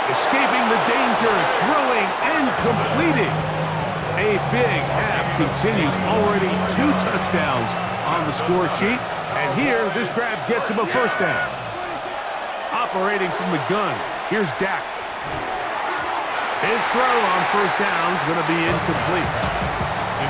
Escaping the danger, throwing, and completing. A big half continues. Already 2 touchdowns on the score sheet. And here, this grab gets him a first down. Operating from the gun, here's Dak. His throw on first down is going to be incomplete.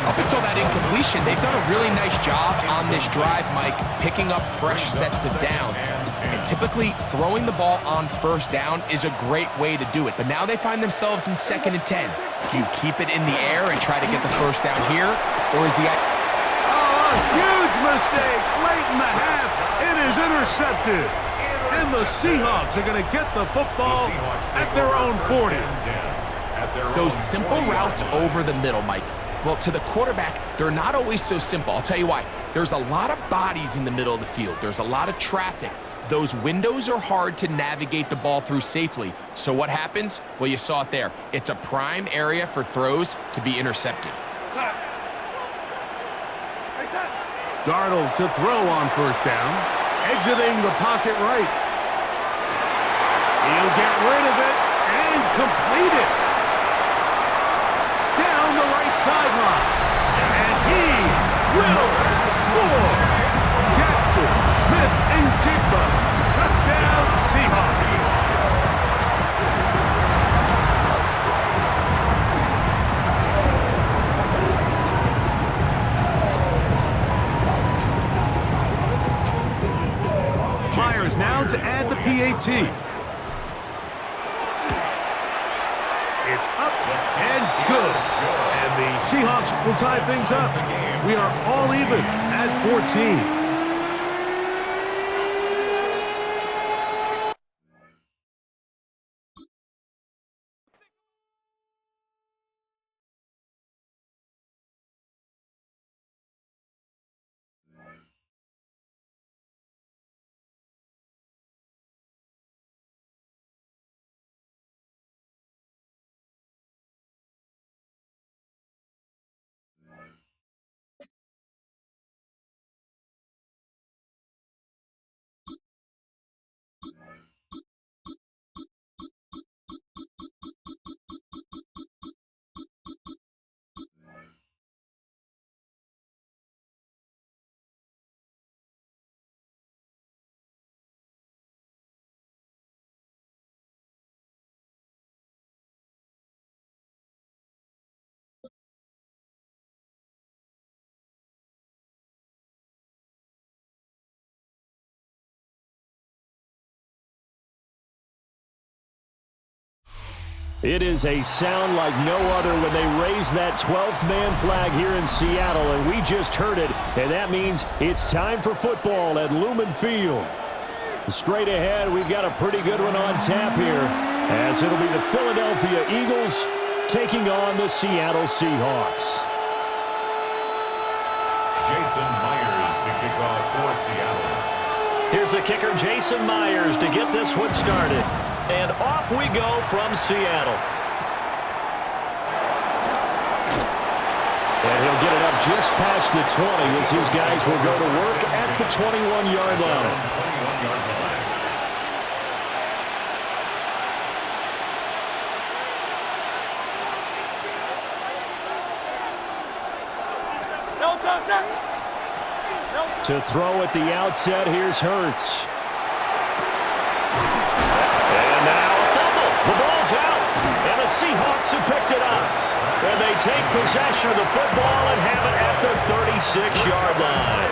Up until that incompletion, they've done a really nice job on this drive, Mike, picking up fresh sets of downs. And typically, throwing the ball on first down is a great way to do it. But now they find themselves in 2nd and 10. Do you keep it in the air and try to get the first down here? Or is the... Oh, a huge mistake late in the half. It is intercepted. And the Seahawks are going to get the football at their own 40. Those simple routes over the middle, Mike. Well, to the quarterback, they're not always so simple. I'll tell you why. There's a lot of bodies in the middle of the field. There's a lot of traffic. Those windows are hard to navigate the ball through safely. So what happens? Well, you saw it there. It's a prime area for throws to be intercepted. Darnold to throw on first down. Exiting the pocket right. He'll get rid of it and complete it. Down the right sideline. And he will score. Jackson, Smith, and Jigba. Touchdown, Seahawks. Myers now to add the PAT. It's up and good. And the Seahawks will tie things up. We are all even at 14. It is a sound like no other when they raise that 12th man flag here in Seattle, and we just heard it, and that means it's time for football at Lumen Field. Straight ahead, we've got a pretty good one on tap here, as it'll be the Philadelphia Eagles taking on the Seattle Seahawks. Jason Myers to kick off for Seattle. Here's the kicker, Jason Myers, to get this one started. And off we go from Seattle. And he'll get it up just past the 20 as his guys will go to work at the 21-yard line. To throw at the outset, here's Hurts. The ball's out, and the Seahawks have picked it up. And they take possession of the football and have it at the 36-yard line.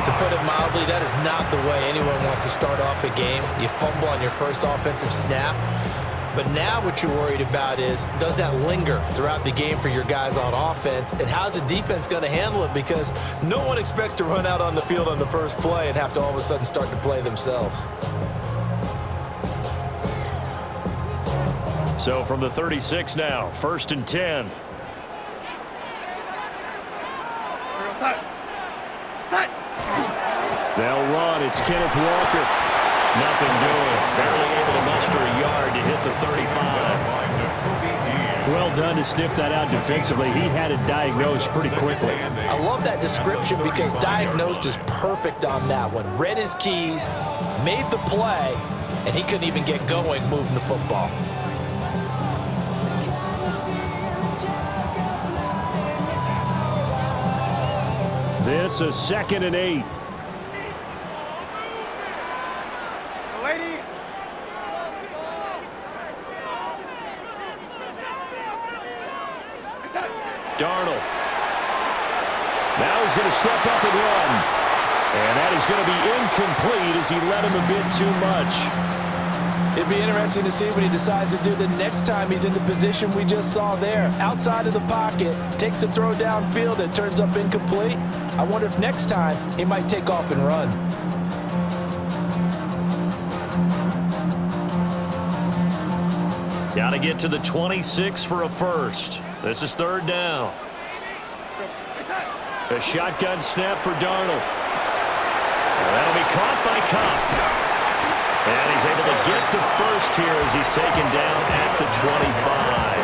To put it mildly, that is not the way anyone wants to start off a game. You fumble on your first offensive snap. But now what you're worried about is, does that linger throughout the game for your guys on offense? And how's the defense going to handle it? Because no one expects to run out on the field on the first play and have to all of a sudden start to play themselves. So from the 36 now, 1st and 10. They'll run. It's Kenneth Walker. Nothing doing. Barely able to muster a yard to hit the 35. Well done to sniff that out defensively. He had it diagnosed pretty quickly. I love that description because diagnosed is perfect on that one. Read his keys, made the play, and he couldn't even get going moving the football. This is 2nd and 8. Darnold. Now he's going to step up and run. And that is going to be incomplete as he let him a bit too much. It'd be interesting to see what he decides to do the next time he's in the position we just saw there. Outside of the pocket, takes a throw downfield, it turns up incomplete. I wonder if next time he might take off and run. Got to get to the 26 for a first. This is 3rd down. A shotgun snap for Darnold. And that'll be caught by Cobb. And he's able to get the first here as he's taken down at the 25.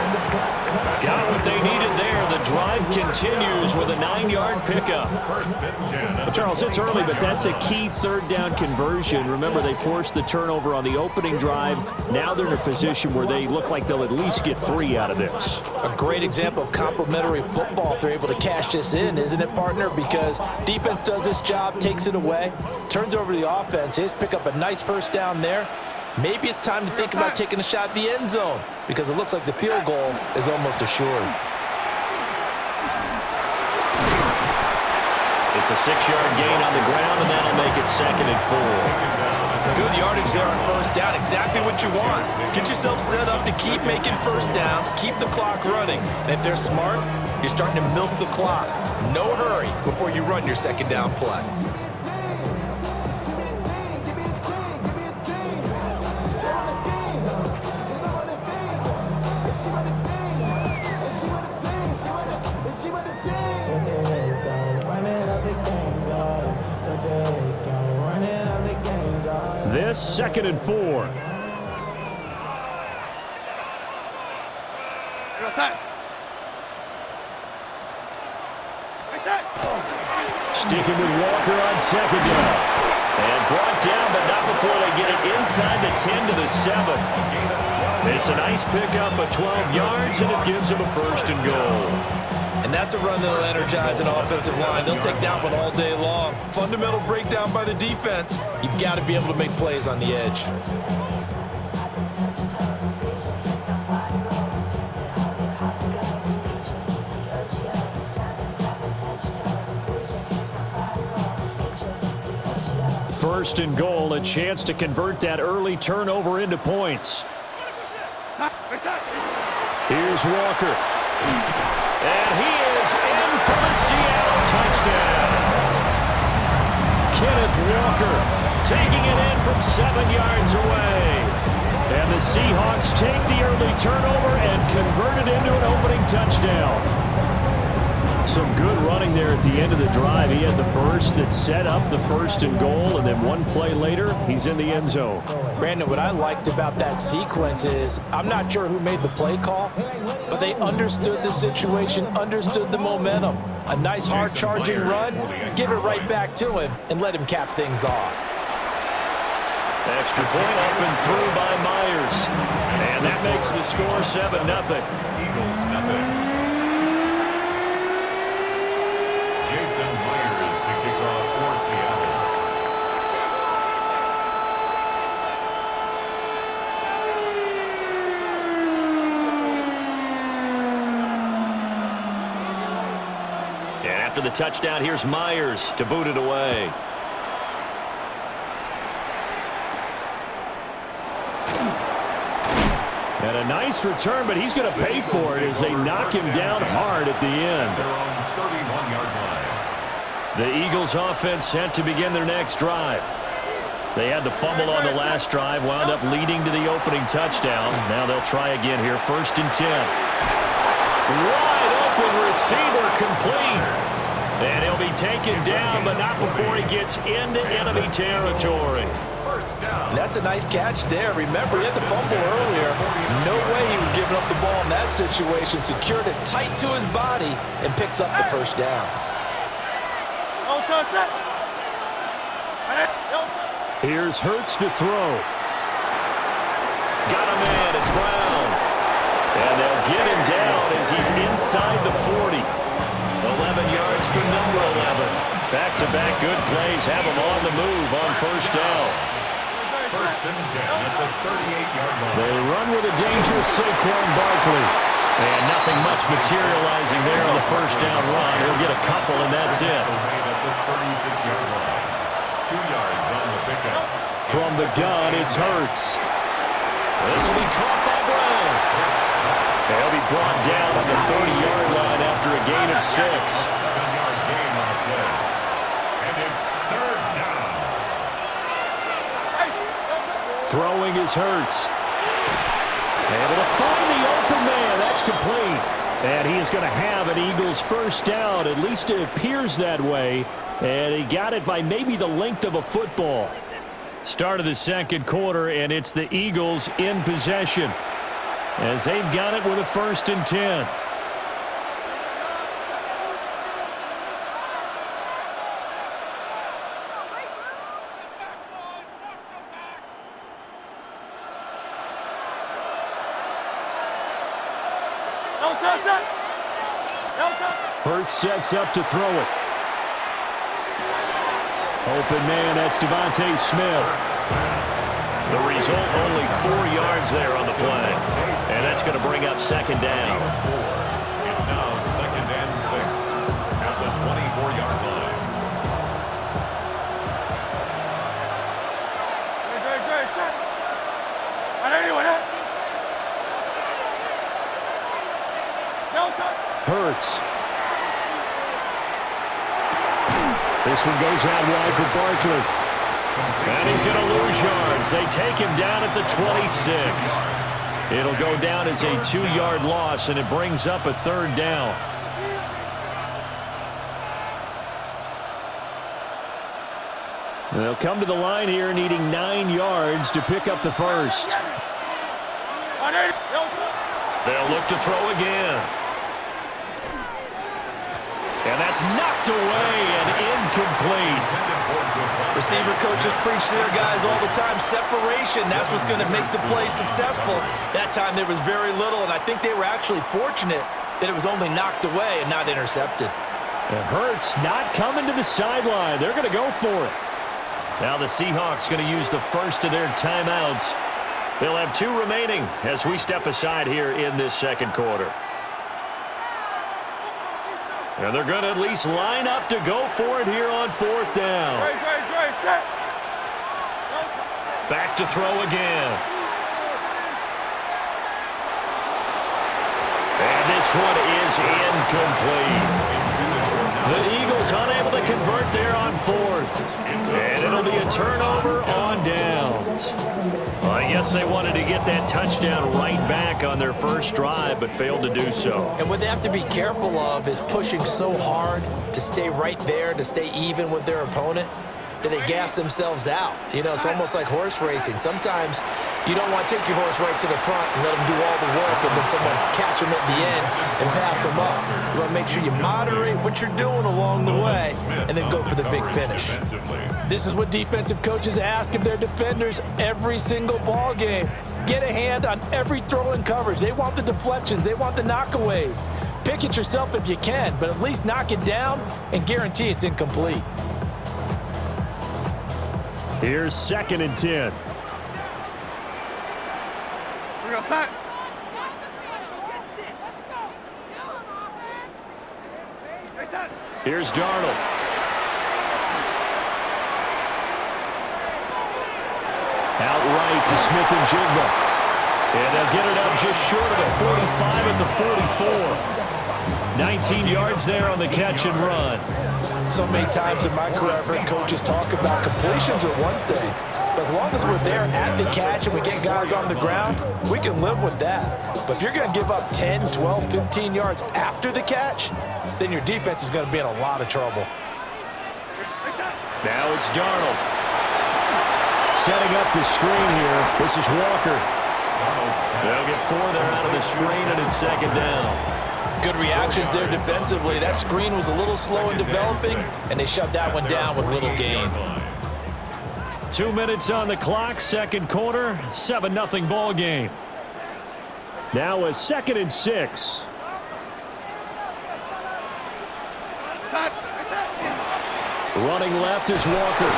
Got what they needed there. The drive continues with a 9-yard pickup. Well, Charles, it's early, but that's a key 3rd down conversion. Remember, they forced the turnover on the opening drive. Now they're in a position where they look like they'll at least get 3 out of this. A great example of complementary football if they're able to cash this in, isn't it, partner? Because defense does this job, takes it away, turns over the offense. Here's pick up a nice first down there. Maybe it's time to think about taking a shot at the end zone because it looks like the field goal is almost assured. It's a 6-yard gain on the ground, and that'll make it 2nd and 4. Good yardage there on first down. Exactly what you want. Get yourself set up to keep making first downs, keep the clock running. And if they're smart, you're starting to milk the clock. No hurry before you run your 2nd down play. This 2nd and 4. Sticking with Walker on 2nd down. And brought down, but not before they get it inside the 10 to the 7. It's a nice pickup of 12 yards, and it gives them a 1st and goal. And that's a run that'll energize an offensive line. They'll take that one all day long. Fundamental breakdown by the defense. You've got to be able to make plays on the edge. First and goal, a chance to convert that early turnover into points. Here's Walker. And he is in for the Seattle touchdown. Kenneth Walker taking it in from 7 yards away. And the Seahawks take the early turnover and convert it into an opening touchdown. Some good running there at the end of the drive. He had the burst that set up the 1st and goal, and then one play later, he's in the end zone. Brandon, what I liked about that sequence is I'm not sure who made the play call, but they understood the situation, understood the momentum. A nice hard-charging run, give it right back to him, and let him cap things off. Extra point up and through by Myers. And that makes the score 7-0. Eagles nothing. Myers to kick off for Seattle. And after the touchdown, here's Myers to boot it away. And a nice return, but he's going to pay for it as they knock him down hard at the end. Their own 31-yard line. The Eagles offense set to begin their next drive. They had the fumble on the last drive, wound up leading to the opening touchdown. Now they'll try again here, 1st and 10. Wide open receiver complete. And he'll be taken down, but not before he gets into enemy territory. That's a nice catch there. Remember, he had the fumble earlier. No way he was giving up the ball in that situation. Secured it tight to his body and picks up the 1st down. Here's Hurts to throw. Brown. And they'll get him down as he's inside the 40. 11 yards for number 11. Back-to-back good plays have him on the move on first down. First and 10 at the 38-yard line. They run with a dangerous Saquon Barkley. And nothing much materializing there on the first down run. He'll get a couple, and that's it. At the 36-yard line. 2 yards on the pickup. From the gun, it's Hurts. This will be caught by Brown. They'll be brought down on the 30-yard line after a gain of 6. 7-yard gain on the play. And it's third down. Throwing is Hurts. Able to find the open man. That's complete. And he is going to have an Eagles first down. At least it appears that way. And he got it by maybe the length of a football. Start of the second quarter, and it's the Eagles in possession as they've got it with a 1st and 10. Hurts sets up to throw it. Open man, that's Devontae Smith. The result, only 4 yards there on the play. And that's going to bring up second down. It's now 2nd and 6 at the 24-yard line. Hurts. This one goes out wide for Barkley. And he's going to lose yards. They take him down at the 26. It'll go down as a 2-yard loss, and it brings up a 3rd down. They'll come to the line here needing 9 yards to pick up the first. They'll look to throw again. And that's knocked away and incomplete. Receiver coaches preach to their guys all the time. Separation, that's what's going to make the play successful. That time there was very little, and I think they were actually fortunate that it was only knocked away and not intercepted. It hurts not coming to the sideline. They're going to go for it. Now the Seahawks going to use the first of their timeouts. They'll have 2 remaining as we step aside here in this second quarter. And they're going to at least line up to go for it here on 4th down. Back to throw again. And this one is incomplete. The Eagles unable to convert there on 4th. And it'll be a turnover on downs. Well, I guess they wanted to get that touchdown right back on their first drive, but failed to do so. And what they have to be careful of is pushing so hard to stay right there, to stay even with their opponent, that they gas themselves out. You know, it's almost like horse racing. Sometimes you don't want to take your horse right to the front and let them do all the work and then someone catch them at the end and pass them up. You want to make sure you moderate what you're doing along the way and then go for the big finish. This is what defensive coaches ask of their defenders every single ball game. Get a hand on every throw in coverage. They want the deflections. They want the knockaways. Pick it yourself if you can, but at least knock it down and guarantee it's incomplete. Here's 2nd and 10. We're going to set. Here's Darnold. Outright to Smith and Jigba. And they'll get it up just short of the 45 at the 44. 19 yards there on the catch and run. So many times in my career, I've heard coaches talk about completions are one thing. But as long as we're there at the catch and we get guys on the ground, we can live with that. But if you're going to give up 10, 12, 15 yards after the catch, then your defense is going to be in a lot of trouble. Now it's Darnold. Setting up the screen here. This is Walker. They'll get 4 there out of the screen, and it's 2nd down. Good reactions there defensively. That screen was a little slow in developing, and they shut that one down with little gain. 2 minutes on the clock, second quarter, 7-0 ball game. Now a 2nd and 6. Running left is Walker.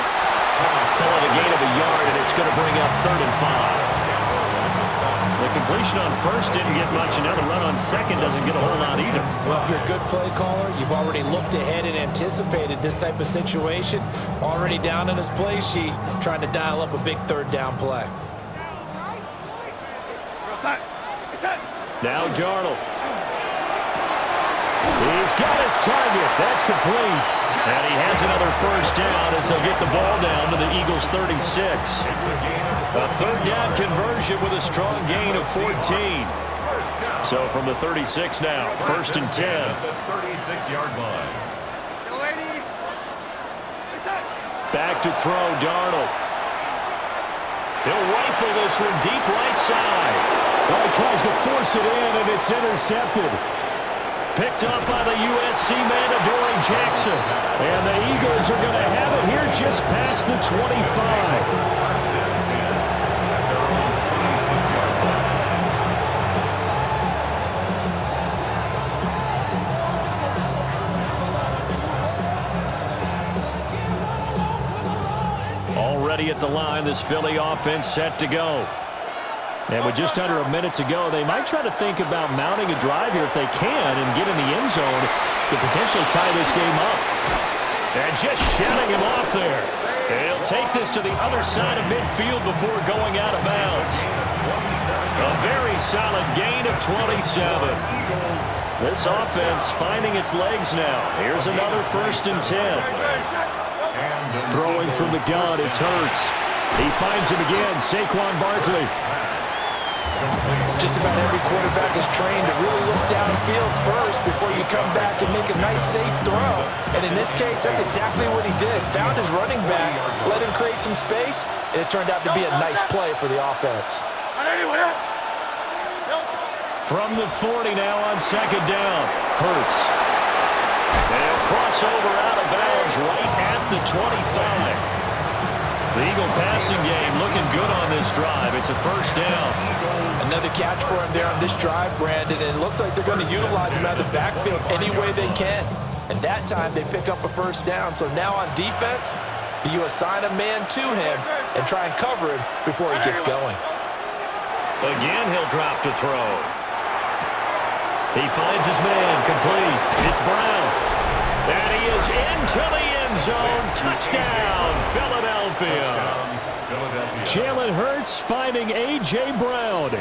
Calling a gain of a yard, and it's going to bring up 3rd and 5. The completion on first didn't get much, and now the run on second doesn't get a whole lot either. Well, if you're a good play caller, you've already looked ahead and anticipated this type of situation. Already down in his play sheet, trying to dial up a big 3rd down play. Now Darnold. He's got his target. That's complete. And he has another first down as they'll get the ball down to the Eagles' 36. A 3rd down conversion with a strong gain of 14. So from the 36 now, 1st and 10. At the 36-yard line. Back to throw, Darnold. He'll rifle this one deep right side. Well, he tries to force it in, and it's intercepted. Picked up by the USC man, Adoree Jackson. And the Eagles are going to have it here just past the 25. Already at the line, this Philly offense set to go. And with just under a minute to go, they might try to think about mounting a drive here if they can and get in the end zone to potentially tie this game up. And just shutting him off there. And he'll take this to the other side of midfield before going out of bounds. A very solid gain of 27. This offense finding its legs now. Here's another 1st and 10. Throwing from the gun, it's Hurts. He finds him again, Saquon Barkley. Just about every quarterback is trained to really look downfield first before you come back and make a nice, safe throw. And in this case, that's exactly what he did. Found his running back, let him create some space, and it turned out to be a nice play for the offense. From the 40 now on 2nd down, Hurts. And he'll cross over out of bounds right at the 25. The Eagle passing game looking good on this drive. It's a 1st down. Another catch for him there on this drive, Brandon, and it looks like they're going to utilize him out of the backfield any way they can. And that time they pick up a 1st down. So now on defense, you assign a man to him and try and cover him before he gets going. Again, he'll drop to throw. He finds his man, complete. It's Brown. And he is into the end zone. Touchdown, Philadelphia. Jalen Hurts finding A.J. Brown.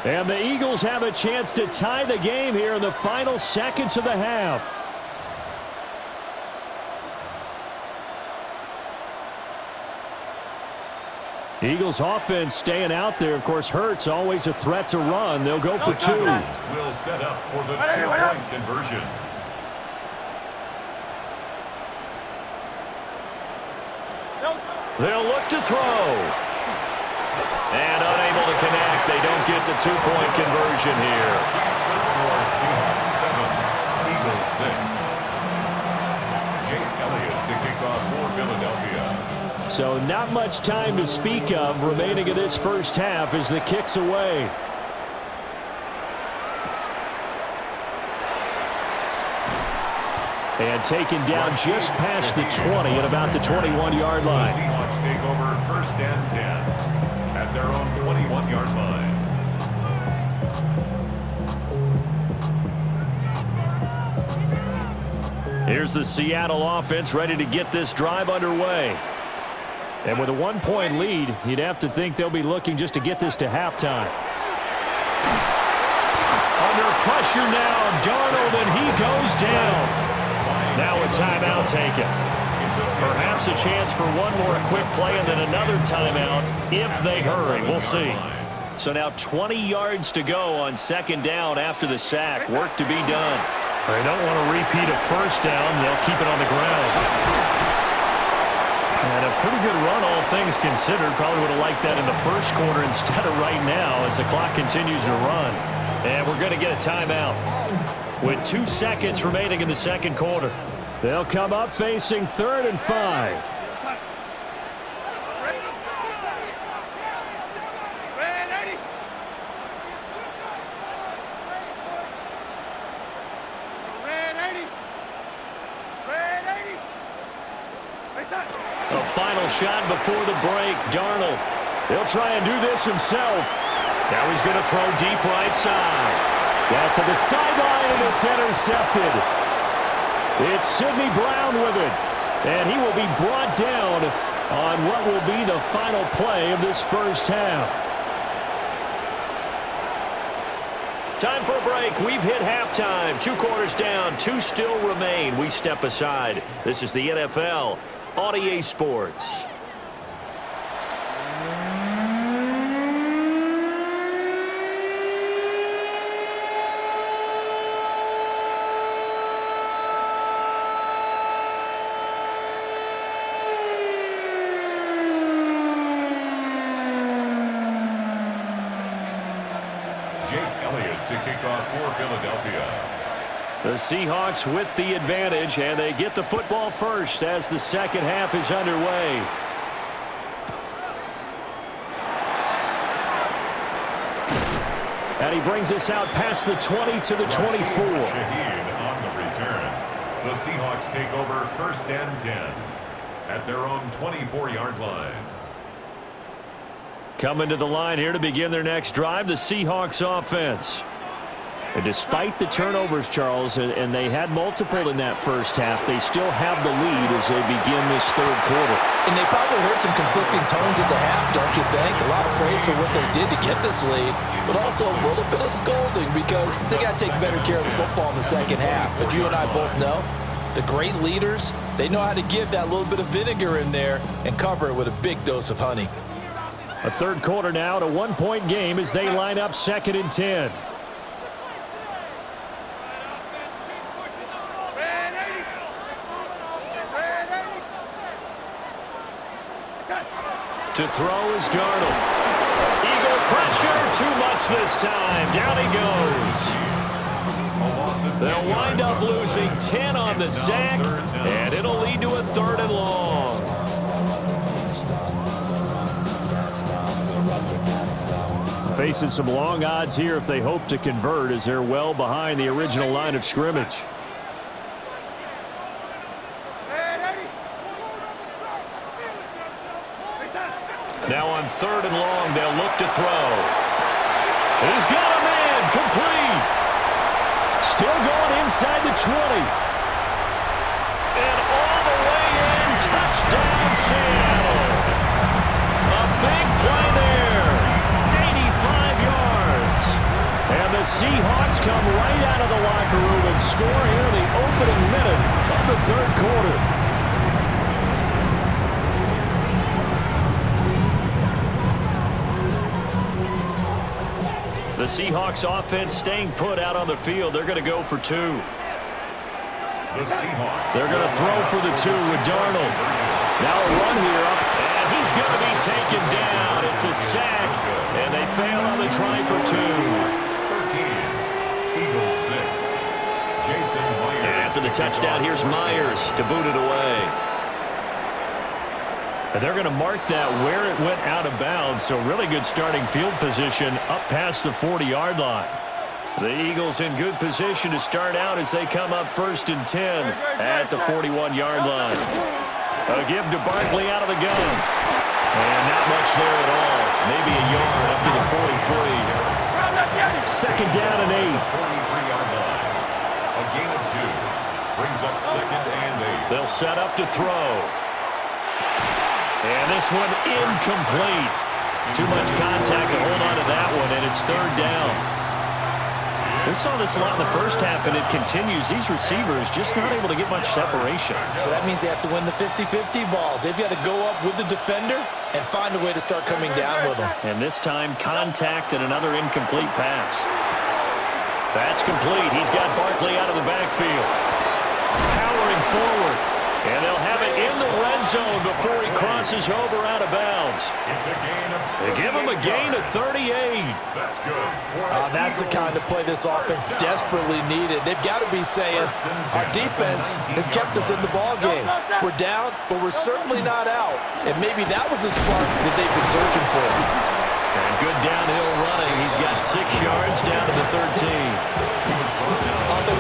And the Eagles have a chance to tie the game here in the final seconds of the half. Eagles offense staying out there. Of course, Hurts always a threat to run. They'll go for 2. Will set up for the 2-point conversion. They'll look to throw. And unable to connect. They don't get the 2-point conversion here. Seahawks 7, Eagles 6. Jake Elliott to kick off for Philadelphia. So not much time to speak of remaining in this first half as the kick's away. And taken down just past the 20 at about the 21-yard line. The Seahawks take over 1st and 10 at their own 21-yard line. Here's the Seattle offense ready to get this drive underway. And with a 1-point lead, you'd have to think they'll be looking just to get this to halftime. Under pressure now, Darnold, and he goes down. Now a timeout taken. Perhaps a chance for one more quick play and then another timeout if they hurry. We'll see. So now 20 yards to go on 2nd down after the sack. Work to be done. They don't want to repeat a 1st down. They'll keep it on the ground. And a pretty good run, all things considered. Probably would have liked that in the 1st quarter instead of right now as the clock continues to run. And we're going to get a timeout with 2 seconds remaining in the 2nd quarter. They'll come up facing 3rd and 5. final shot before the break. Darnold. He'll try and do this himself. Now he's going to throw deep right side. That to the sideline, and it's intercepted. It's Sidney Brown with it. And he will be brought down on what will be the final play of this first half. Time for a break. We've hit halftime. 2 quarters down. 2 still remain. We step aside. This is the NFL on EA Sports. To kick off for Philadelphia. The Seahawks with the advantage, and they get the football first as the second half is underway. And he brings us out past the 20 to the 24. Shaheed on the return. The Seahawks take over 1st and 10 at their own 24-yard line. Coming to the line here to begin their next drive, the Seahawks offense. And despite the turnovers, Charles, and they had multiple in that first half, they still have the lead as they begin this third quarter. And they probably heard some conflicting tones at the half, don't you think? A lot of praise for what they did to get this lead, but also a little bit of scolding because they got to take better care of the football in the second half. But you and I both know the great leaders, they know how to give that little bit of vinegar in there and cover it with a big dose of honey. A third quarter now, a 1-point game as they line up 2nd and 10. To throw is Darnold. Eagle pressure, too much this time. Down he goes. They'll wind up losing 10 on the sack, and it'll lead to a 3rd and long. Facing some long odds here if they hope to convert as they're well behind the original line of scrimmage. Now on 3rd and long, they'll look to throw. He's got a man, complete. Still going inside the 20. And all the way in, touchdown Seattle. A big play there, 85 yards. And the Seahawks come right out of the locker room and score here in the opening minute of the third quarter. The Seahawks offense staying put out on the field. They're going to go for 2. They're going to throw for the 2 with Darnold. Now a run here, and he's going to be taken down. It's a sack, and they fail on the try for 2. 13, Eagles 6. Jason Myers. And after the touchdown, here's Myers to boot it away. And they're going to mark that where it went out of bounds, so really good starting field position up past the 40-yard line. The Eagles in good position to start out as they come up 1st and 10 at the 41-yard line. A give to Barkley out of the gun. And not much there at all. Maybe a yard up to the 43. 2nd down and 8. 43-yard line. A gain of 2. Brings up 2nd and 8. They'll set up to throw. And this one incomplete. Too much contact to hold on to that one, and it's 3rd down. We saw this a lot in the first half, and it continues. These receivers just not able to get much separation. So that means they have to win the 50-50 balls. They've got to go up with the defender and find a way to start coming down with them. And this time, contact and another incomplete pass. That's complete. He's got Barkley out of the backfield. Powering forward. And they'll have it in the red zone before he crosses over out of bounds. It's a gain of They give him a gain of 38. That's good. That's the kind of play this offense desperately needed. They've got to be saying, our defense has kept us in the ballgame. We're down, but we're certainly not out. And maybe that was the spark that they've been searching for. And good downhill running. He's got 6 yards down to the 13.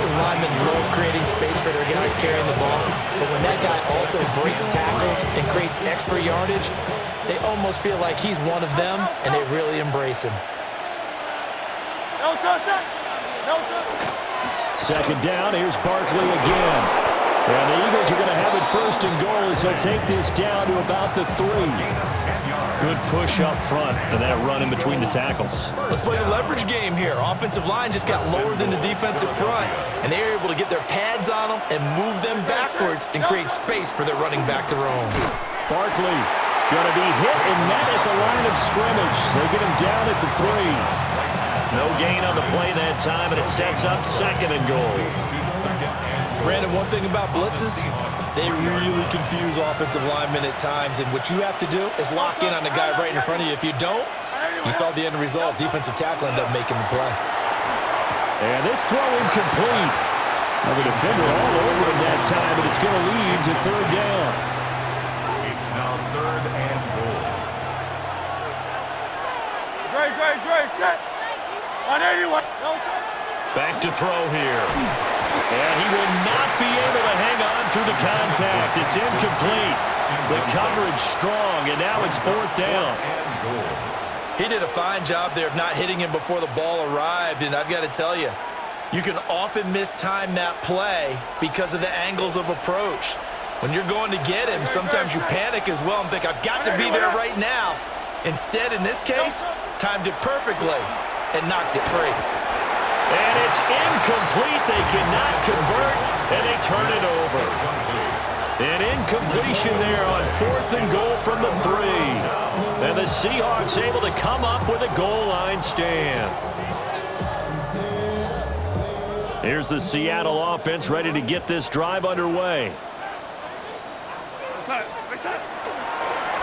Offensive linemen love creating space for their guys carrying the ball, but when that guy also breaks tackles and creates extra yardage, they almost feel like he's one of them, and they really embrace him. No touch. No touch. Second down, here's Barkley again. And the Eagles are going to have it first and goal as they'll take this down to about the 3. Good push up front and that run in between the tackles. Let's play the leverage game here. Offensive line just got lower than the defensive front, and they were able to get their pads on them and move them backwards and create space for their running back to roam. Barkley going to be hit and met at the line of scrimmage. They get him down at the 3. No gain on the play that time, and it sets up second and goal. Brandon, one thing about blitzes, they really confuse offensive linemen at times, and what you have to do is lock in on the guy right in front of you. If you don't, you saw the end result. Defensive tackle ended up making the play. And this throw incomplete. Now the defender all over him that time, but it's going to lead to third down. It's now third and goal. Great. Set. 181. No touch. Back to throw here. And he will not be able to hang on through the contact. It's incomplete. The coverage strong, and now it's fourth down. He did a fine job there of not hitting him before the ball arrived, and I've got to tell you, you can often mistime that play because of the angles of approach. When you're going to get him, sometimes you panic as well and think, I've got to be there right now. Instead, in this case, timed it perfectly and knocked it free. And it's incomplete. They cannot convert, and they turn it over. An incompletion there on fourth and goal from the 3. And the Seahawks able to come up with a goal line stand. Here's the Seattle offense ready to get this drive underway.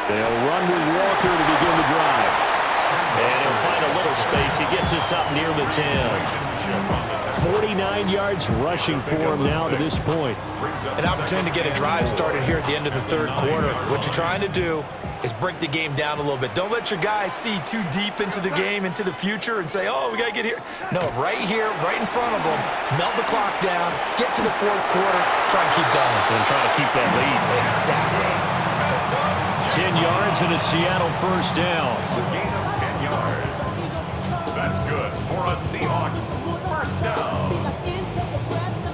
They'll run with Walker to begin the drive. And he'll find a little space. He gets us up near the 10. 49 yards rushing for him now to this point. An opportunity to get a drive started here at the end of the third quarter. What you're trying to do is break the game down a little bit. Don't let your guys see too deep into the game, into the future, and say, oh, we got to get here. No, right here, right in front of them, melt the clock down, get to the fourth quarter, try and keep going. And try to keep that lead. Exactly. 10 yards and a Seattle first down. A gain of 10 yards. That's good for a Seahawks first down.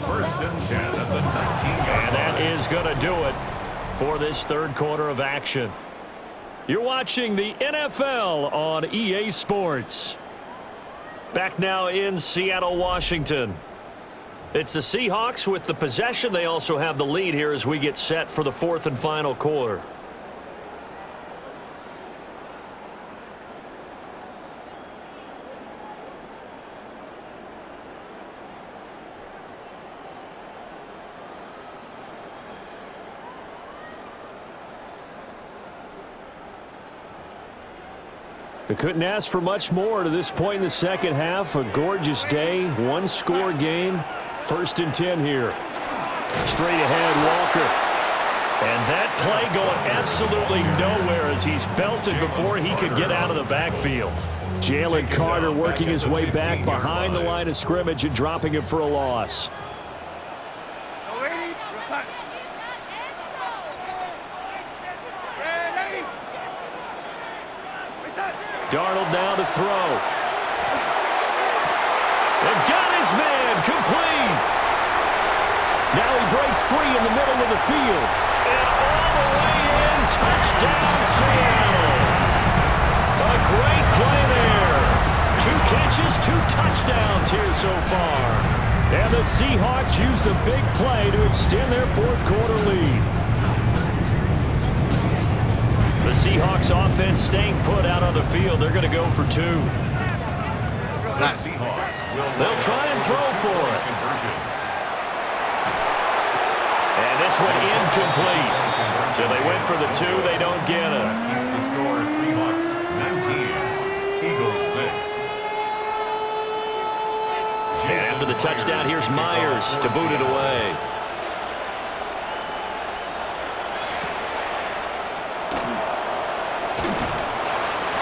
First and 10 at the 19-yard And that is going to do it for this third quarter of action. You're watching the NFL on EA Sports. Back now in Seattle, Washington. It's the Seahawks with the possession. They also have the lead here as we get set for the fourth and final quarter. We couldn't ask for much more to this point in the second half. A gorgeous day, one-score game. First and 10 here. Straight ahead, Walker. And that play going absolutely nowhere as he's belted before he could get out of the backfield. Jalen Carter working his way back behind the line of scrimmage and dropping him for a loss. Darnold now to throw. And got his man complete. Now he breaks free in the middle of the field. And all the way in, touchdown Seattle. A great play there. 2 catches, 2 touchdowns here so far. And the Seahawks use the big play to extend their fourth quarter lead. The Seahawks offense staying put out on the field. They're going to go for 2. They'll try and throw for it. And this one incomplete. So they went for the 2. They don't get it. Keeps the score Seahawks 19, Eagles 6. And after the touchdown, here's Myers to boot it away.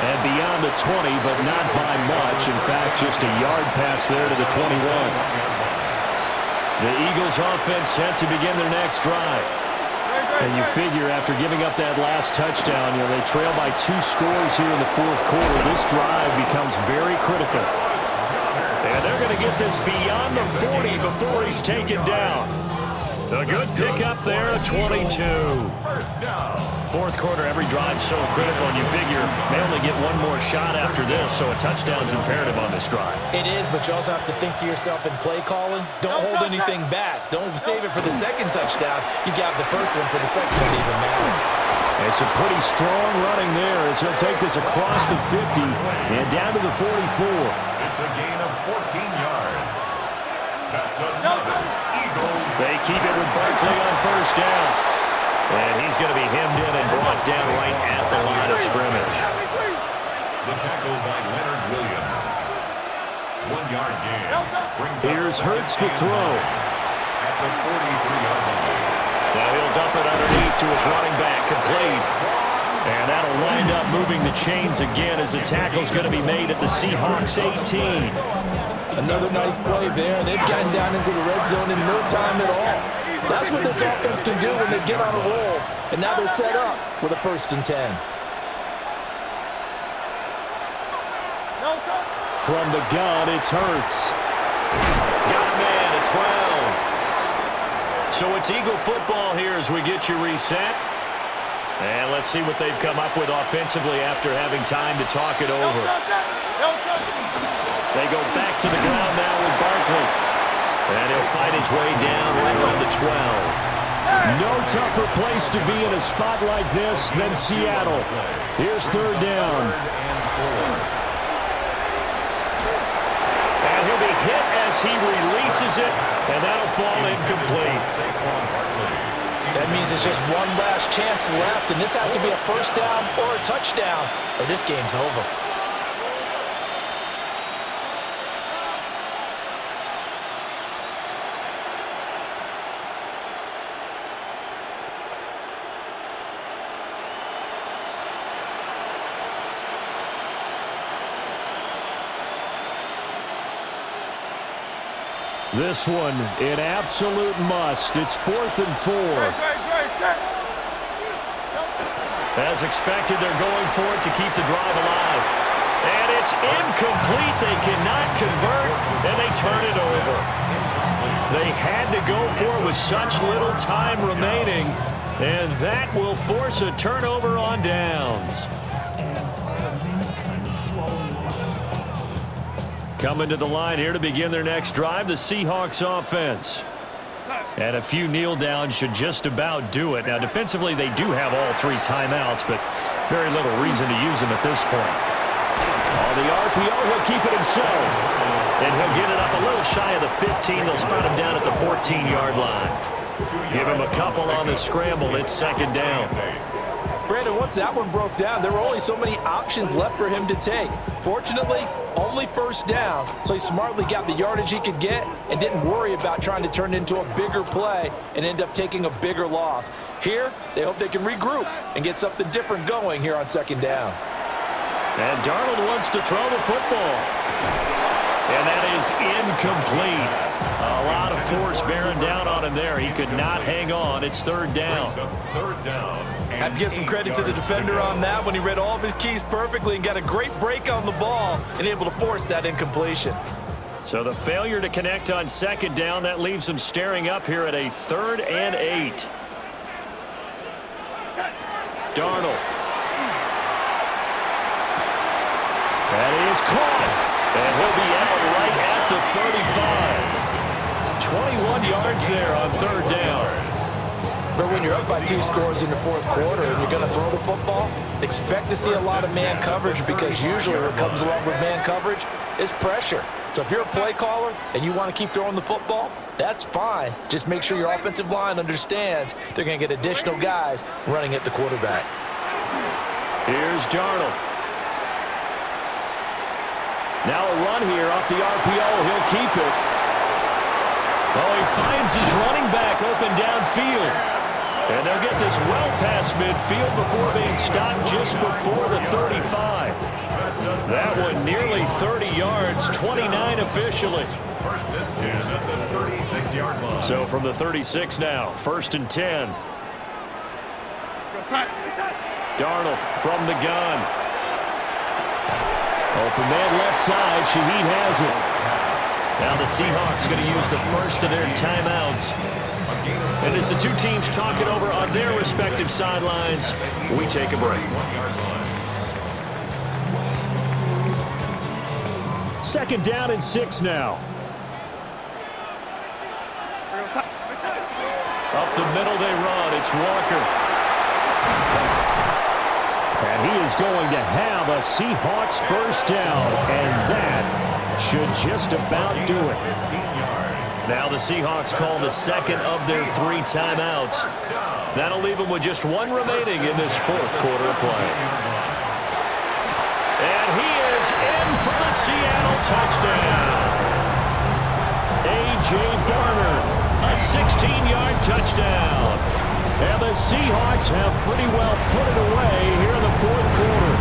And beyond the 20, but not by much. In fact, just a yard pass there to the 21. The Eagles offense set to begin their next drive. And you figure after giving up that last touchdown, they trail by 2 scores here in the fourth quarter. This drive becomes very critical. And they're going to get this beyond the 40 before he's taken down. A good pickup there, a 22. Fourth quarter, every drive's so critical, and you figure they only get one more shot after this, so a touchdown's imperative on this drive. It is, but you also have to think to yourself in play calling, don't hold anything back. Don't save it for the second touchdown. You got the first one for the second one to even matter. It's a pretty strong running there as he'll take this across the 50 and down to the 44. It's a gain of 14 yards. That's another Eagles. They keep it with Barkley on first down. And he's going to be hemmed in and brought down right at the line of scrimmage. The tackle by Leonard Williams. 1-yard gain. Here's Hurts to throw. At the 43-yard line. Now he'll dump it underneath to his running back, complete. And that'll wind up moving the chains again as the tackle's going to be made at the Seahawks 18. Another nice play there. They've gotten down into the red zone in no time at all. That's what this offense can do when they get on a roll. And now they're set up with a 1st and 10. From the gun, it's Hurts. Got a man, it's Brown. So it's Eagle football here as we get you reset. And let's see what they've come up with offensively after having time to talk it over. They go back to the ground now with Barkley. And he'll fight his way down right around the 12. No tougher place to be in a spot like this than Seattle. Here's 3rd down. And he'll be hit as he releases it, and that'll fall incomplete. That means it's just one last chance left, and this has to be a 1st down or a touchdown, or this game's over. This one, an absolute must. It's 4th and 4. As expected, they're going for it to keep the drive alive. And it's incomplete. They cannot convert, and they turn it over. They had to go for it with such little time remaining, and that will force a turnover on downs. Coming to the line here to begin their next drive, the Seahawks offense. And a few kneel downs should just about do it. Now, defensively, they do have all 3 timeouts, but very little reason to use them at this point. On the RPO, he'll keep it himself. And he'll get it up a little shy of the 15. They'll spot him down at the 14-yard line. Give him a couple on the scramble. It's 2nd down. Brandon, once that one broke down, there were only so many options left for him to take. Fortunately, only 1st down, so he smartly got the yardage he could get and didn't worry about trying to turn it into a bigger play and end up taking a bigger loss. Here, they hope they can regroup and get something different going here on 2nd down. And Darnold wants to throw the football. And that is incomplete. A lot of force bearing down on him there. He could not hang on. It's 3rd down. 3rd down. I have to give some credit to the defender on that when he read all of his keys perfectly and got a great break on the ball and able to force that incompletion. So the failure to connect on 2nd down, that leaves him staring up here at a 3rd and 8. Darnold. That is caught. And he'll be out right at the 35. 21 yards there on 3rd down. But when you're up by 2 scores in the 4th quarter and you're going to throw the football, expect to see a lot of man coverage because usually what comes along with man coverage is pressure. So if you're a play caller and you want to keep throwing the football, that's fine. Just make sure your offensive line understands they're going to get additional guys running at the quarterback. Here's Darnold. Now a run here off the RPO. He'll keep it. Oh, he finds his running back open downfield. And they'll get this well past midfield before being stopped just before the 35. That one nearly 30 yards, 29 officially. First and 10 at the 36-yard line. So from the 36 now, first and 10. Darnold from the gun. Open man left side. Shaheed has it. Now the Seahawks going to use the first of their timeouts. And as the two teams talk it over on their respective sidelines, we take a break. Second down and 6 now. Up the middle they run. It's Walker. And he is going to have a Seahawks first down. And that should just about do it. Now the Seahawks call the second of their 3 timeouts. That'll leave them with just one remaining in this fourth quarter of play. And he is in for the Seattle touchdown. A.J. Barner, a 16-yard touchdown. And the Seahawks have pretty well put it away here in the fourth quarter.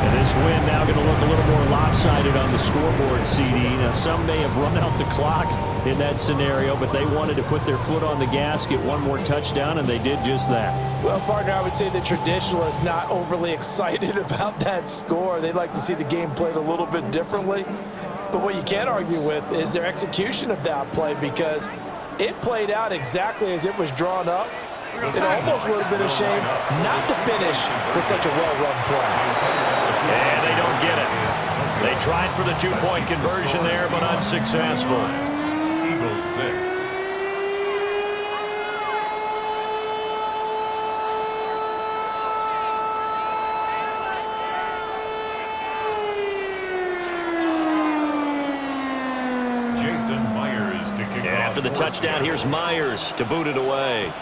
And this win now going to look a little more lopsided on the scoreboard, CD. Now, some may have run out the clock in that scenario, but they wanted to put their foot on the gas, get one more touchdown, and they did just that. Well, partner, I would say the traditionalists not overly excited about that score. They'd like to see the game played a little bit differently. But what you can't argue with is their execution of that play, because it played out exactly as it was drawn up. It almost would have been a shame not to finish with such a well-run play. And they don't get it. They tried for the 2-point conversion there, but unsuccessful. Eagles 6. Jason Myers to kick off. After the touchdown, here's Myers to boot it away.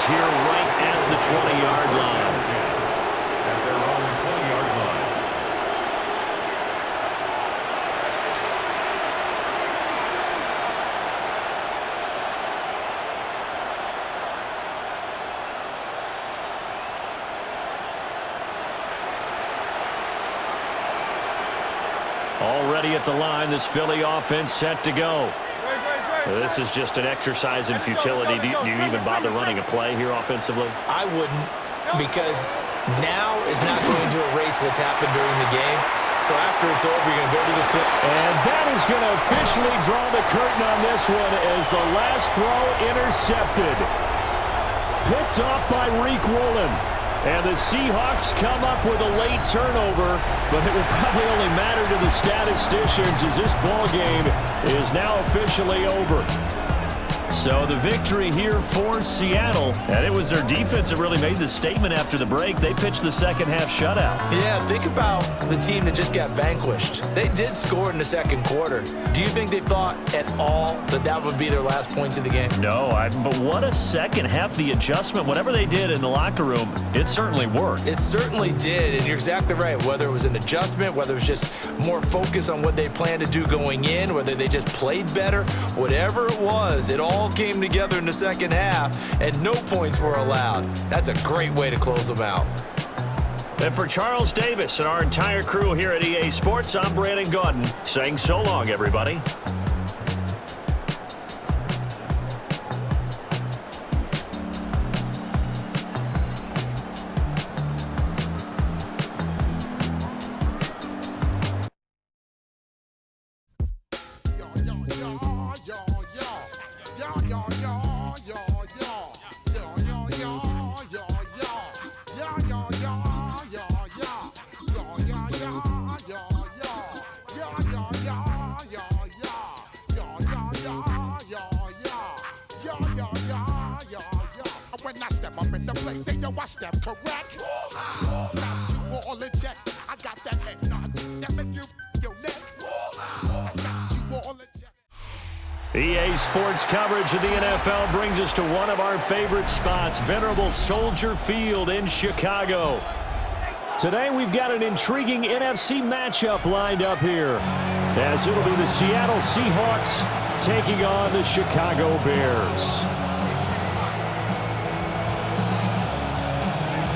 Here right at the 20-yard line. At their own 20-yard line. Already at the line, this Philly offense set to go. This is just an exercise in futility. Do you even bother running a play here offensively? I wouldn't, because now is not going to erase what's happened during the game. So after it's over, you're going to go to the field. And that is going to officially draw the curtain on this one as the last throw intercepted. Picked off by Reek Woolen. And the Seahawks come up with a late turnover, but it will probably only matter to the statisticians as this ball game is now officially over. So the victory here for Seattle, and it was their defense that really made the statement after the break. They pitched the second half shutout. Yeah, think about the team that just got vanquished. They did score in the second quarter. Do you think they thought at all that that would be their last points of the game? No, but what a second half. The adjustment, whatever they did in the locker room, it certainly worked. It certainly did, and you're exactly right. Whether it was an adjustment, whether it was just more focus on what they planned to do going in, whether they just played better, whatever it was, it all came together in the second half, and no points were allowed. That's a great way to close them out. And for Charles Davis and our entire crew here at EA Sports, I'm Brandon Gaudin saying so long, everybody. EA Sports coverage of the NFL brings us to one of our favorite spots, venerable Soldier Field in Chicago. Today we've got an intriguing NFC matchup lined up here, as it'll be the Seattle Seahawks taking on the Chicago Bears.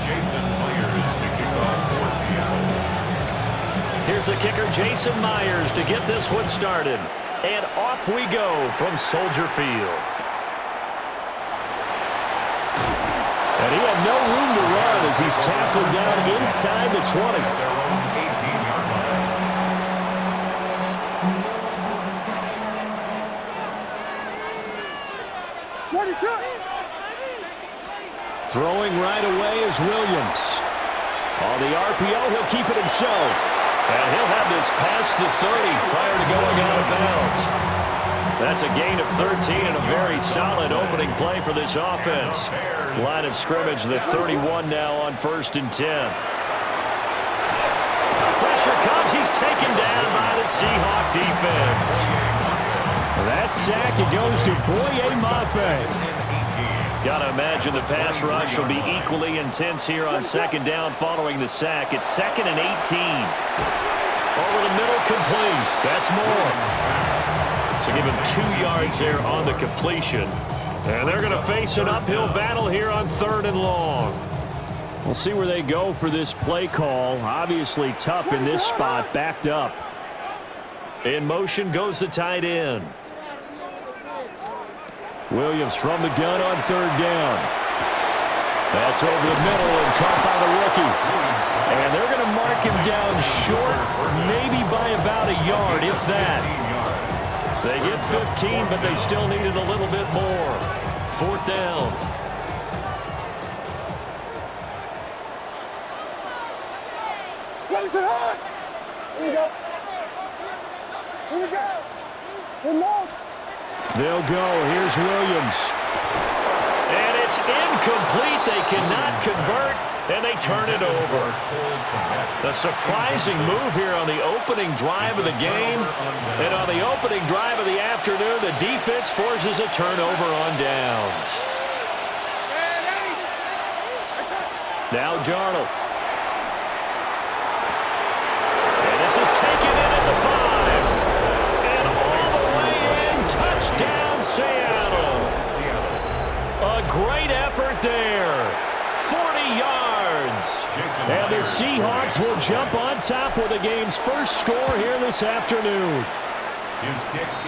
Jason Myers to kick off for Seattle. Here's the kicker, Jason Myers, to get this one started. And off we go from Soldier Field. And he had no room to run as he's tackled down inside the 20. Their own 18-yard line. Throwing right away is Williams. On the RPO, he'll keep it himself. And he'll have this past the 30 prior to going out of bounds. That's a gain of 13 and a very solid opening play for this offense. Line of scrimmage, the 31 now on 1st and 10. Pressure comes. He's taken down by the Seahawk defense. That sack, it goes to Boye Mafe. Got to imagine the pass rush will be equally intense here on 2nd down following the sack. It's 2nd and 18. Over the middle, complete. That's more. So give him 2 yards there on the completion. And they're going to face an uphill battle here on 3rd and long. We'll see where they go for this play call. Obviously tough in this spot, backed up. In motion goes the tight end. Williams from the gun on 3rd down. That's over the middle and caught by the rookie. And they're going to mark him down short, maybe by about a yard, if that. They get 15, but they still needed a little bit more. 4th down. Ready to hard. Here we go. Here we go. We're lost. They'll go. Here's Williams. And it's incomplete. They cannot convert, and they turn it over. A surprising move here on the opening drive of the game. And on the opening drive of the afternoon, the defense forces a turnover on downs. Now Darnold. And this is taken in at the 5. Touchdown, Seattle. A great effort there. 40 yards. And the Seahawks will jump on top with the game's first score here this afternoon.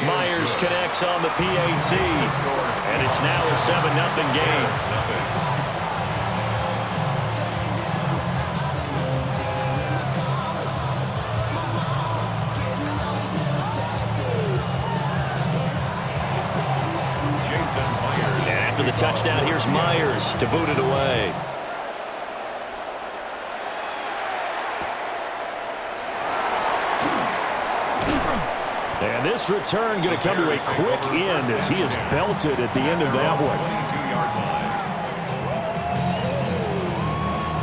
Myers connects on the PAT. And it's now a 7-0 game. The touchdown, here's Myers to boot it away. And this return going to come to a quick end as he is belted at the end of that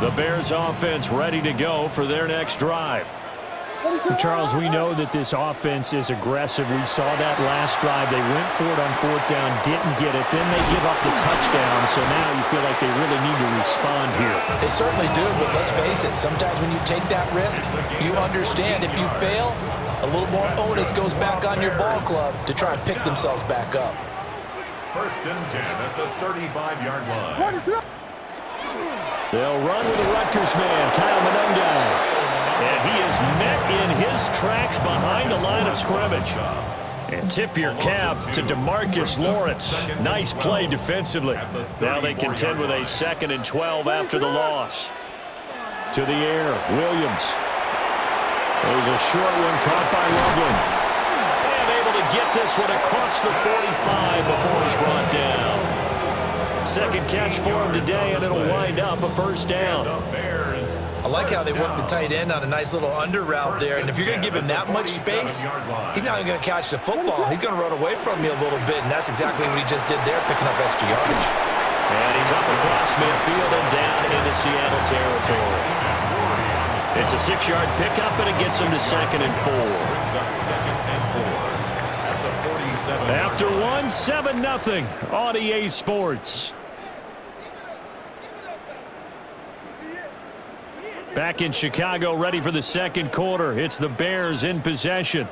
one. The Bears offense ready to go for their next drive. Charles, we know that this offense is aggressive. We saw that last drive. They went for it on 4th down, didn't get it. Then they give up the touchdown, so now you feel like they really need to respond here. They certainly do, but let's face it, sometimes when you take that risk, you understand if you fail, a little more onus goes back on your ball club to try and pick themselves back up. 1st and 10 at the 35-yard line. They'll run with the Rutgers man, Kyle Monunga. And he is met in his tracks behind the line of scrimmage. And tip your cap to DeMarcus Lawrence. Nice play defensively. Now they contend with a 2nd and 12 after the loss. To the air, Williams. There's a short one caught by Loveland. And able to get this one across the 45 before he's brought down. 2nd catch for him today, and it'll wind up a 1st down. I like how they worked the tight end on a nice little under route there. And if you're going to give him that much space, he's not even going to catch the football. He's going to run away from you a little bit, and that's exactly what he just did there, picking up extra yardage. And he's up across midfield and down into Seattle territory. It's a 6-yard pickup, and it gets him to 2nd and 4. After one, 7-0 on EA Sports. Back in Chicago, ready for the second quarter. It's the Bears in possession,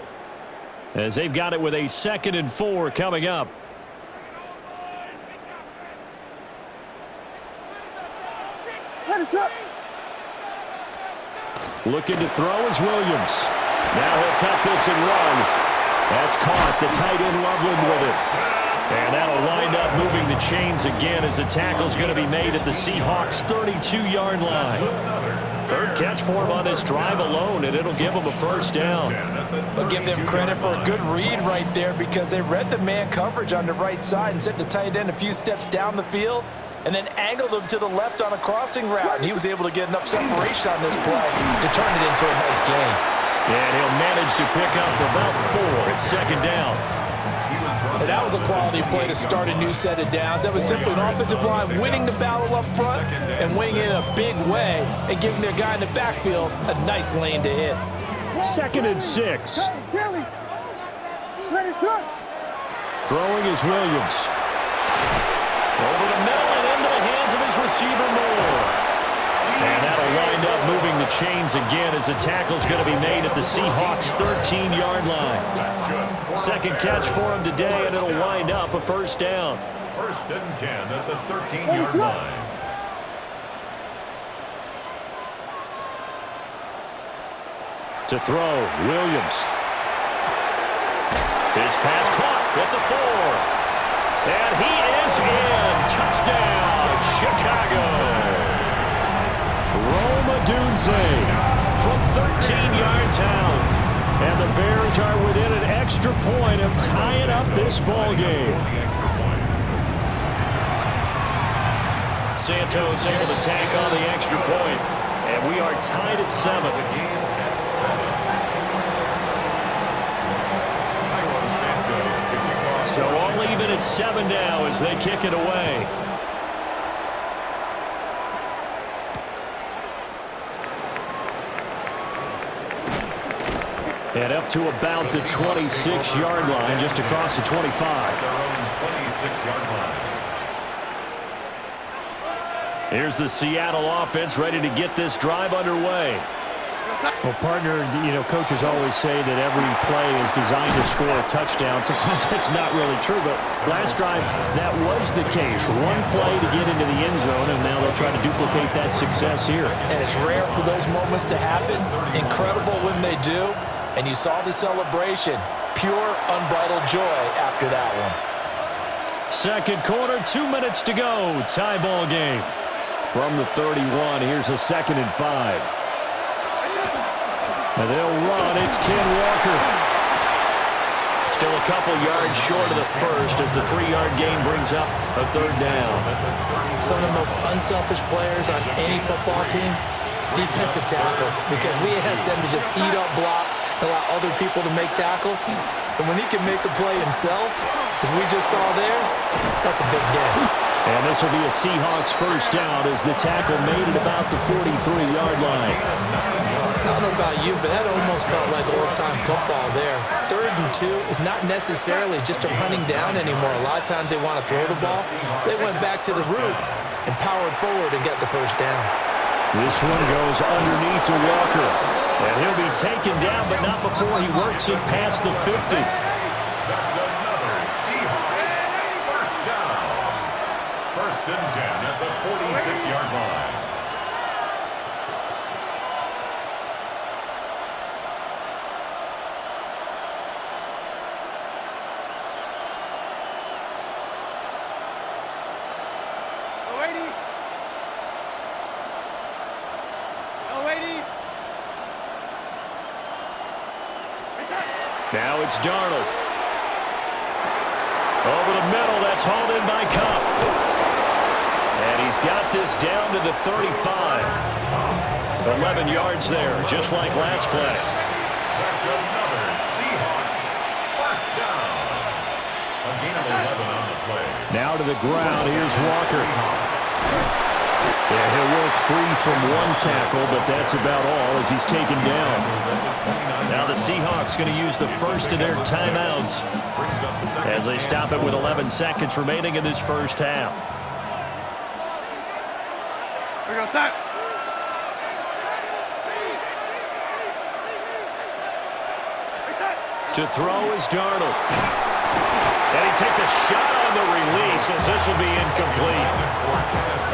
as they've got it with a 2nd and 4 coming up. Looking to throw is Williams. Now he'll tuck this and run. That's caught. The tight end Loveland with it. And that'll wind up moving the chains again as the tackle's going to be made at the Seahawks' 32-yard line. 3rd catch for him on this drive alone, and it'll give him a first down. I'll give them credit for a good read right there because they read the man coverage on the right side and sent the tight end a few steps down the field and then angled him to the left on a crossing route. And he was able to get enough separation on this play to turn it into a nice gain. And he'll manage to pick up about 4. It's 2nd down. And that was a quality play to start a new set of downs. That was simply an offensive line winning the battle up front and winning it in a big way and giving their guy in the backfield a nice lane to hit. 2nd and 6. Ready, sir. Throwing is Williams. Over the middle and into the hands of his receiver Moore. And that'll wind up moving the chains again as the tackle's going to be made at the Seahawks' 13-yard line. 2nd catch for him today, and it'll wind up a first down. 1st and 10 at the 13-yard line. To throw, Williams. His pass caught at the 4. And he is in. Touchdown, Chicago. Roma Dunze from 13 yards out. And the Bears are within an extra point of tying up this ball game. Santos able to tack on the extra point. And we are tied at 7. So all even at 7 now as they kick it away. And up to about the 26-yard line, just across the 25. Their own 26-yard line. Here's the Seattle offense ready to get this drive underway. Well, partner, coaches always say that every play is designed to score a touchdown. Sometimes that's not really true, but last drive, that was the case. One play to get into the end zone, and now they'll try to duplicate that success here. And it's rare for those moments to happen. Incredible when they do. And you saw the celebration. Pure, unbridled joy after that one. 2nd quarter, 2 minutes to go. Tie ball game. From the 31, here's a 2nd and 5. And they'll run. It's Ken Walker. Still a couple yards short of the first as the 3-yard gain brings up a 3rd down. Some of the most unselfish players on any football team, defensive tackles, because we ask them to just eat up blocks and allow other people to make tackles. And when he can make a play himself, as we just saw there, that's a big day. And this will be a Seahawks first down as the tackle made it about the 43-yard line. I don't know about you, but that almost felt like old-time football there. 3rd and 2 is not necessarily just a running down anymore. A lot of times they want to throw the ball. They went back to the roots and powered forward and got the first down. This one goes underneath to Walker. And he'll be taken down, but not before he works it past the 50. That's another Seahawks first down. 1st and 10 at the 46-yard line. Now it's Darnold. Over the middle, that's hauled in by Cup. And he's got this down to the 35. 11 yards there, just like last play. That's another Seahawks first down. A gain of 11 on the play. Now to the ground, here's Walker. Yeah, he'll work free from one tackle, but that's about all as he's taken down. Now the Seahawks going to use the first of their timeouts as they stop it with 11 seconds remaining in this first half. We go, set. To throw is Darnold. And he takes a shot on the release as this will be incomplete.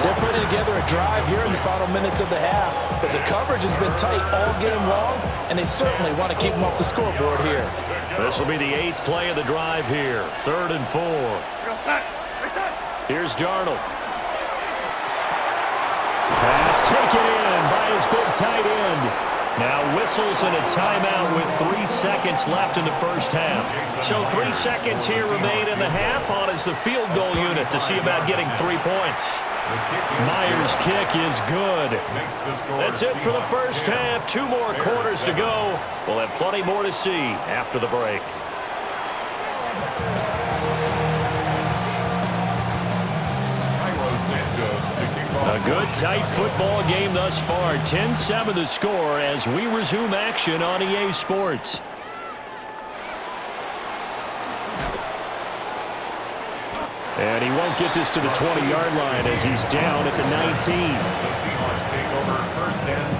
They're putting together a drive here in the final minutes of the half, but the coverage has been tight all game long, and they certainly want to keep them off the scoreboard here. This will be the 8th play of the drive here. 3rd and 4. Here's Darnold. Pass taken in by his big tight end. Now whistles and a timeout with 3 seconds left in the first half. So 3 seconds here remain in the half on as the field goal unit to see about getting 3 points. Myers' kick is good. That's it for the first half. 2 more quarters to go. We'll have plenty more to see after the break. A good, tight football game thus far. 10-7 the score as we resume action on EA Sports. And he won't get this to the 20-yard line as he's down at the 19. The Seahawks take over 1st and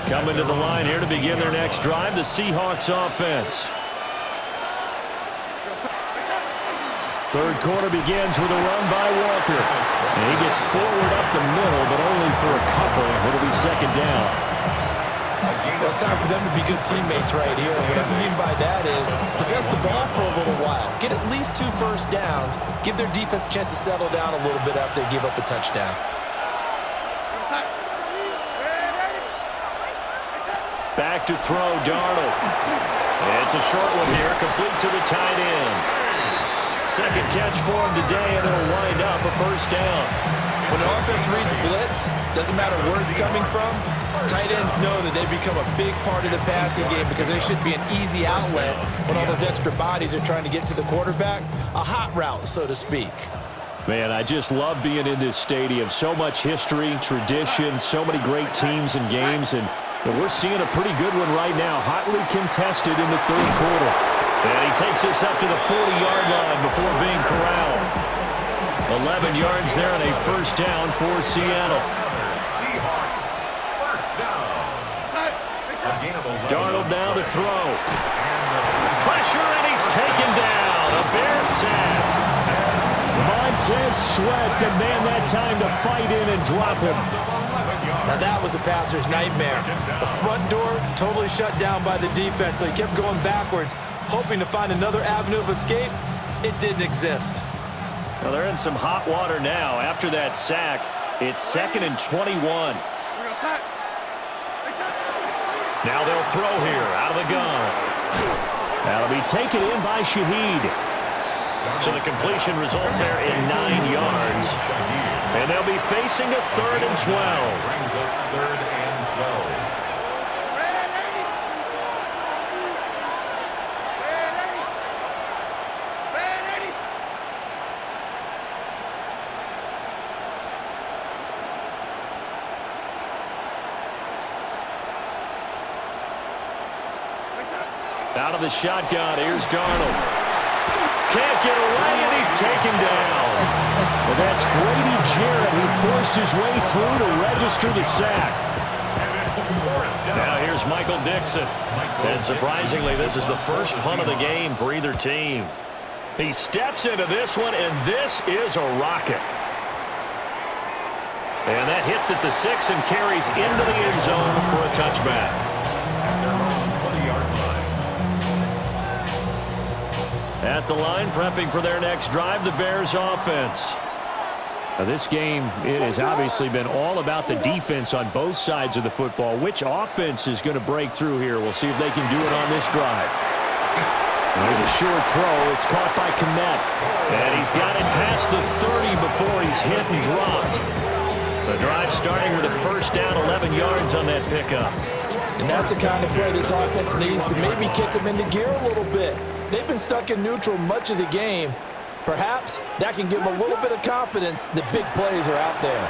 10. Coming to the line here to begin their next drive, the Seahawks offense. 3rd quarter begins with a run by Walker. And he gets forward up the middle, but only for a couple. It'll be 2nd down. Well, it's time for them to be good teammates right here. What I mean by that is possess the ball for a little while. Get at least 2 first downs. Give their defense a chance to settle down a little bit after they give up a touchdown. Back to throw, Darnold. It's a short one here, complete to the tight end. 2nd catch for him today, and it'll wind up a 1st down. When the offense reads blitz, doesn't matter where it's coming from, tight ends know that they become a big part of the passing game because they should be an easy outlet when all those extra bodies are trying to get to the quarterback. A hot route, so to speak. Man, I just love being in this stadium. So much history, tradition, so many great teams and games, and we're seeing a pretty good one right now, hotly contested in the 3rd quarter. And he takes this up to the 40-yard line before being corralled. 11 yards there and a 1st down for Seattle. Seahawks, 1st down. Darnold now to throw. Pressure, and he's taken down. A Bear sack. Montez Sweat, the man that time to fight in and drop him. Now that was a passer's nightmare. The front door totally shut down by the defense, so he kept going backwards, hoping to find another avenue of escape. It didn't exist. Well, they're in some hot water now. After that sack, it's 2nd and 21. Now they'll throw here out of the gun. That'll be taken in by Shaheed. So the completion results there in 9 yards. And they'll be facing a 3rd and 12. Brings up 3rd and 12. Out of the shotgun, here's Darnold. Can't get away, and he's taken down. Well, that's Grady Jarrett who forced his way through to register the sack. Now here's Michael Dixon. And surprisingly, this is the first punt of the game for either team. He steps into this one, and this is a rocket. And that hits at the 6 and carries into the end zone for a touchback. At the line, prepping for their next drive, the Bears offense. Now this game, it has obviously been all about the defense on both sides of the football. Which offense is going to break through here? We'll see if they can do it on this drive. There's a short throw. It's caught by Kmet. And he's got it past the 30 before he's hit and dropped. The drive starting with a 1st down, 11 yards on that pickup. And that's the kind of play this offense needs to maybe kick them into gear a little bit. They've been stuck in neutral much of the game. Perhaps that can give them a little bit of confidence that big plays are out there.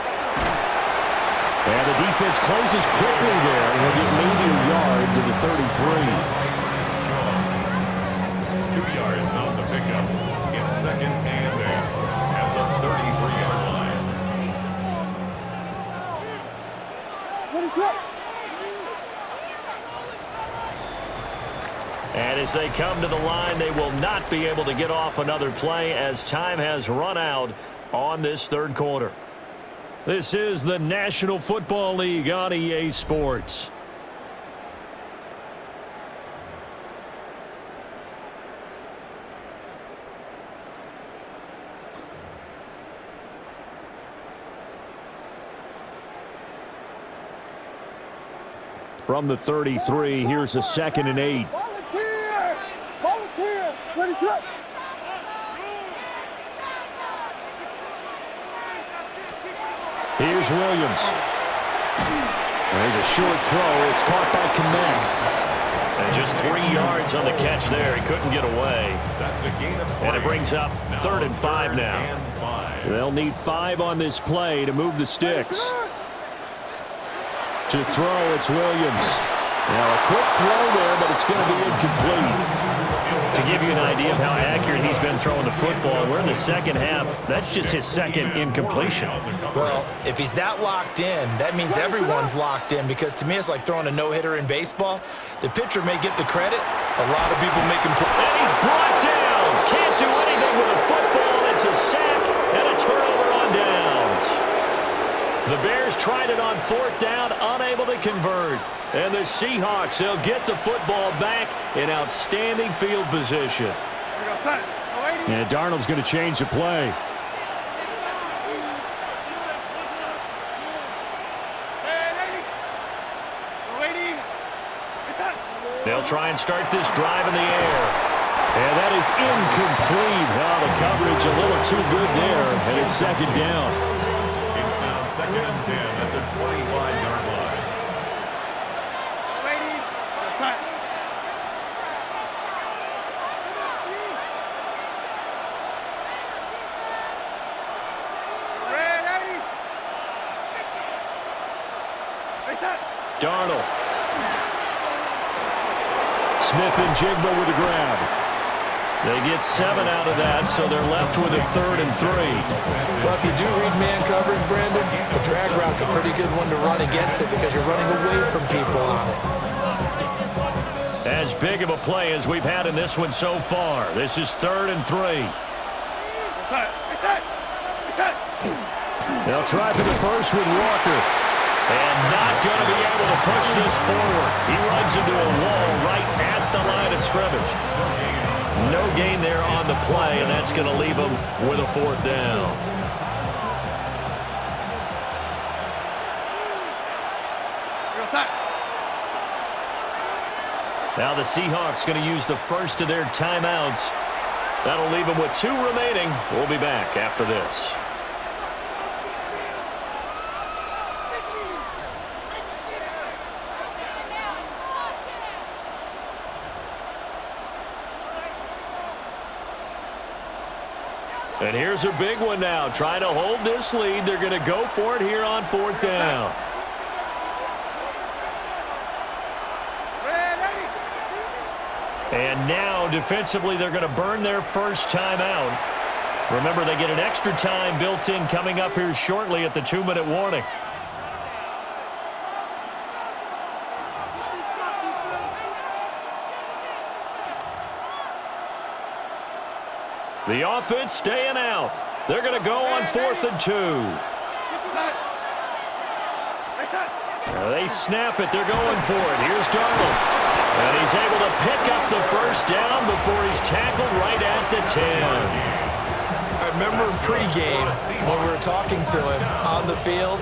And the defense closes quickly there. And he'll get maybe a yard to the 33. 2 yards on the pickup. It's 2nd and 8 at the 33-yard line. What is that? And as they come to the line, they will not be able to get off another play as time has run out on this third quarter. This is the National Football League on EA Sports. From the 33, here's a 2nd and 8. Volunteer! Volunteer! Ready, set! Here's Williams. There's a short throw. It's caught by Kmet. And just 3 yards on the catch there. He couldn't get away. That's a gain of 3. And it brings up 3rd and 5 now. They'll need 5 on this play to move the sticks. To throw, it's Williams. Now a quick throw there, but it's going to be incomplete. To give you an idea of how accurate he's been throwing the football, we're in the second half. That's just his 2nd incompletion. Well, if he's that locked in, that means everyone's locked in, because to me it's like throwing a no-hitter in baseball. The pitcher may get the credit. A lot of people make him play. And he's brought down. Can't do anything with a football. It's a sack and a turnover on downs. The Bears tried it on 4th down, unable to convert. And the Seahawks, they'll get the football back in outstanding field position. And Darnold's going to change the play. They'll try and start this drive in the air. And that is incomplete. Oh, the coverage a little too good there. And it's 2nd down. It's now 2nd and 10 at the 25-yard line. Darnold. Smith and Jigba with a grab. They get 7 out of that, so they're left with a 3rd and 3. Well, if you do read man coverage, Brandon, the drag route's a pretty good one to run against it because you're running away from people on it. As big of a play as we've had in this one so far. This is 3rd and 3. They'll try for the first with Walker. And not going to be able to push this forward. He runs into a wall right at the line of scrimmage. No gain there on the play, and that's going to leave him with a 4th down. Now the Seahawks going to use the first of their timeouts. That'll leave them with 2 remaining. We'll be back after this. And here's a big one now. Trying to hold this lead. They're going to go for it here on 4th down. And now, defensively, they're going to burn their first timeout. Remember, they get an extra time built in coming up here shortly at the 2-minute warning. The offense staying out. They're going to go on 4th and 2. They snap it. They're going for it. Here's Darnold. And he's able to pick up the first down before he's tackled right at the 10. I remember pregame when we were talking to him on the field,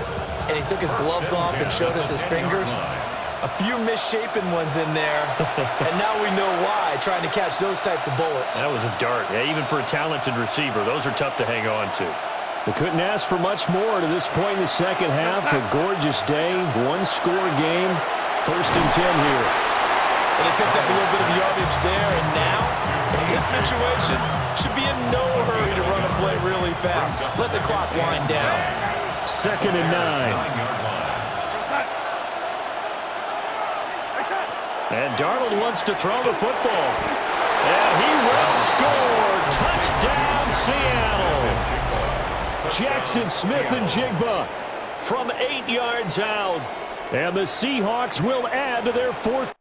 and he took his gloves off and showed us his fingers. A few misshapen ones in there, and now we know why, trying to catch those types of bullets. That was a dart. Yeah, even for a talented receiver, those are tough to hang on to. They couldn't ask for much more to this point in the second half. A gorgeous day, 1-score game, 1st and 10 here. And they picked up a little bit of yardage there, and now, in this situation, should be in no hurry to run a play really fast. Let the clock wind down. 2nd and 9. And Darnold wants to throw the football. And he will score. Touchdown, Seattle. Jackson, Smith, and Jigba from 8 yards out. And the Seahawks will add to their 4th.